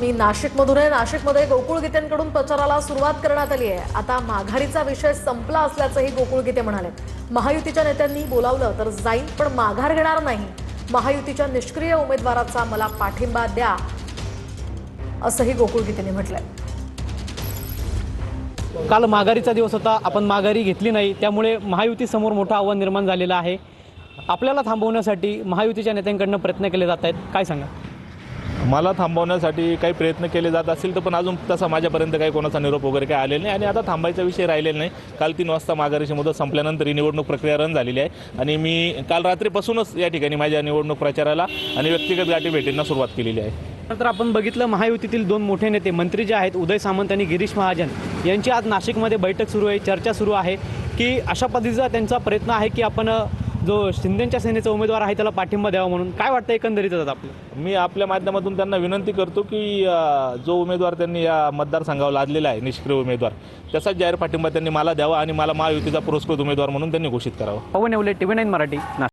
मी नाशिकमधून आहे। नाशिकमध्ये गोकुळ गीतेंकडून प्रचाराला सुरुवात करण्यात आली आहे। आता माघारीचा विषय संपला असल्याचंही गोकुळ गीते म्हणाले। महायुतीच्या नेत्यांनी बोलावलं तर जाईन, पण माघार घेणार नाही। महायुतीच्या निष्क्रिय उमेदवाराचा मला पाठिंबा द्या, असंही गोकुळ गीतेंनी म्हटलंय। काल माघारीचा दिवस होता, आपण माघारी घेतली नाही, त्यामुळे महायुतीसमोर मोठं आव्हान निर्माण झालेलं आहे। आपल्याला थांबवण्यासाठी महायुतीच्या नेत्यांकडून प्रयत्न केले जात आहेत, काय सांगा? मला थांबवण्यासाठी काही प्रयत्न केले जात असतील तर पण अजून तसा माझ्यापर्यंत काही कोणाचा निरोप वगैरे काही आलेला नाही आणि आता थांबायचा विषय राहिलेला नाही। काल 3 वाजता माघारीची मुदत संपल्यानंतर ही निवडणूक प्रक्रिया रन झालेली आहे आणि मी काल रात्रीपासूनच या ठिकाणी माझ्या निवडणूक प्रचाराला आणि व्यक्तिगत गाठी भेटींना सुरुवात केलेली आहे। तर आपण बघितलं, महायुतीतील 2 मोठे नेते मंत्री जे आहेत उदय सामंत आणि गिरीश महाजन यांची आज नाशिकमध्ये बैठक सुरू आहे, चर्चा सुरू आहे की अशा पद्धतीचा त्यांचा प्रयत्न आहे की आपण जो शिंदेच्या सेनेचा उमेदवार आहे त्याला पाठिंबा द्यावा म्हणून। काय वाटतं एकंदरीतच आपलं? मी आपल्या माध्यमातून त्यांना विनंती करतो की जो उमेदवार त्यांनी या मतदारसंघावर लादलेला आहे, निष्क्रिय उमेदवार, त्याचा जाहीर पाठिंबा त्यांनी मला द्यावा आणि मला महायुतीचा पुरस्कृत उमेदवार म्हणून त्यांनी घोषित करावा। पवन येवले, TV9 मराठी, नाशिक।